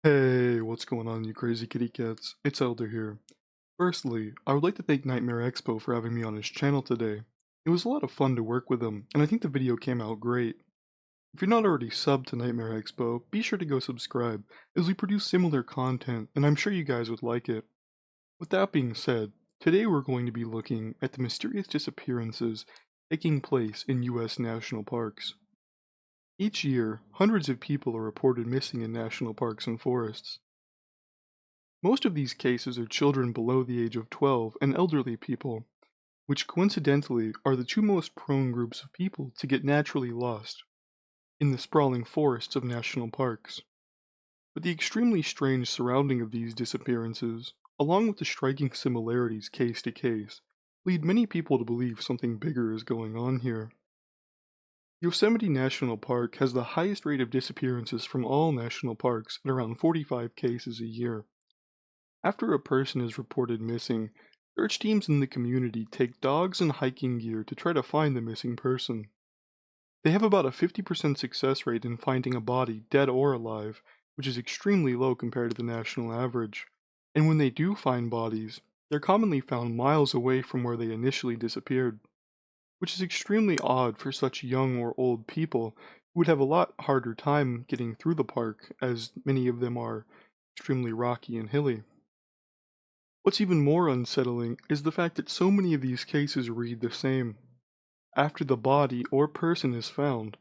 Hey, what's going on, you crazy kitty cats? It's Elder here. Firstly, I would like to thank Nightmare Expo for having me on his channel today. It was a lot of fun to work with him, and I think the video came out great. If you're not already subbed to Nightmare Expo, be sure to go subscribe, as we produce similar content, and I'm sure you guys would like it. With that being said, today we're going to be looking at the mysterious disappearances taking place in US national parks. Each year, hundreds of people are reported missing in national parks and forests. Most of these cases are children below the age of 12 and elderly people, which coincidentally are the two most prone groups of people to get naturally lost in the sprawling forests of national parks. But the extremely strange surrounding of these disappearances, along with the striking similarities case to case, lead many people to believe something bigger is going on here. Yosemite National Park has the highest rate of disappearances from all national parks at around 45 cases a year. After a person is reported missing, search teams in the community take dogs and hiking gear to try to find the missing person. They have about a 50% success rate in finding a body, dead or alive, which is extremely low compared to the national average. And when they do find bodies, they're commonly found miles away from where they initially disappeared, which is extremely odd for such young or old people who would have a lot harder time getting through the park, as many of them are extremely rocky and hilly. What's even more unsettling is the fact that so many of these cases read the same. After the body or person is found,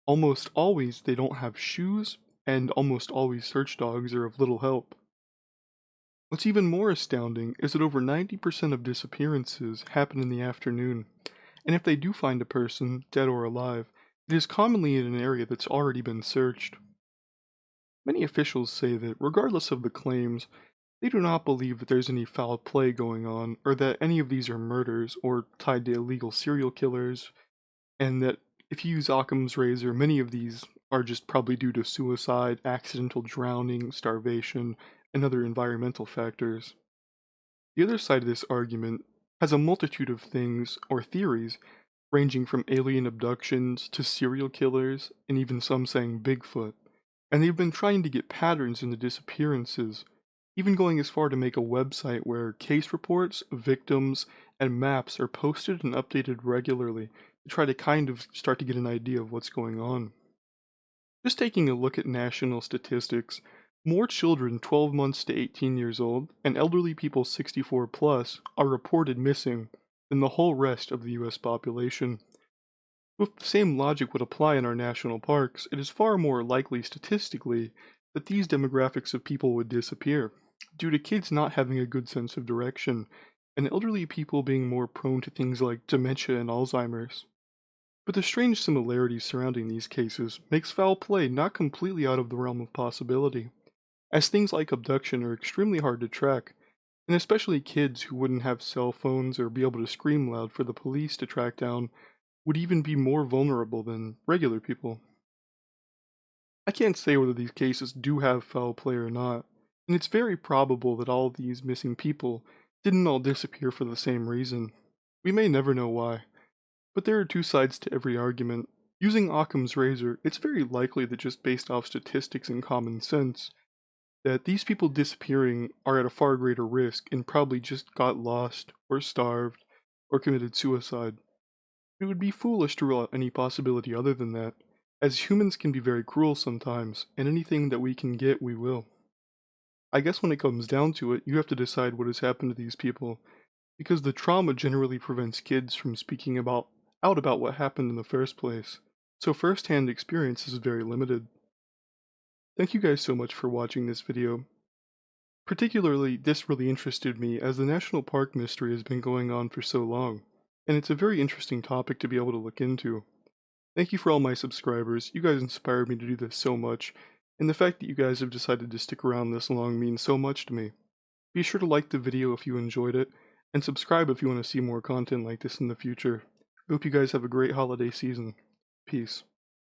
almost always they don't have shoes, and almost always search dogs are of little help. What's even more astounding is that over 90% of disappearances happen in the afternoon, and if they do find a person, dead or alive, it is commonly in an area that's already been searched. Many officials say that, regardless of the claims, they do not believe that there's any foul play going on, or that any of these are murders or tied to illegal serial killers, and that if you use Occam's razor, many of these are just probably due to suicide, accidental drowning, starvation, and other environmental factors. The other side of this argument has a multitude of things or theories ranging from alien abductions to serial killers, and even some saying Bigfoot, and they've been trying to get patterns in the disappearances, even going as far to make a website where case reports, victims, and maps are posted and updated regularly to try to kind of start to get an idea of what's going on. Just taking a look at national statistics, more children 12 months to 18 years old and elderly people 64 plus are reported missing than the whole rest of the US population. If the same logic would apply in our national parks, it is far more likely statistically that these demographics of people would disappear, due to kids not having a good sense of direction, and elderly people being more prone to things like dementia and Alzheimer's. But the strange similarities surrounding these cases makes foul play not completely out of the realm of possibility, as things like abduction are extremely hard to track, and especially kids who wouldn't have cell phones or be able to scream loud for the police to track down would even be more vulnerable than regular people. I can't say whether these cases do have foul play or not, and it's very probable that all of these missing people didn't all disappear for the same reason. We may never know why, but there are two sides to every argument. Using Occam's razor, it's very likely that just based off statistics and common sense, that these people disappearing are at a far greater risk and probably just got lost, or starved, or committed suicide. It would be foolish to rule out any possibility other than that, as humans can be very cruel sometimes, and anything that we can get, we will. I guess when it comes down to it, you have to decide what has happened to these people, because the trauma generally prevents kids from speaking out about what happened in the first place, so first-hand experience is very limited. Thank you guys so much for watching this video. Particularly, this really interested me as the national park mystery has been going on for so long, and it's a very interesting topic to be able to look into. Thank you for all my subscribers, you guys inspired me to do this so much, and the fact that you guys have decided to stick around this long means so much to me. Be sure to like the video if you enjoyed it, and subscribe if you want to see more content like this in the future. I hope you guys have a great holiday season. Peace.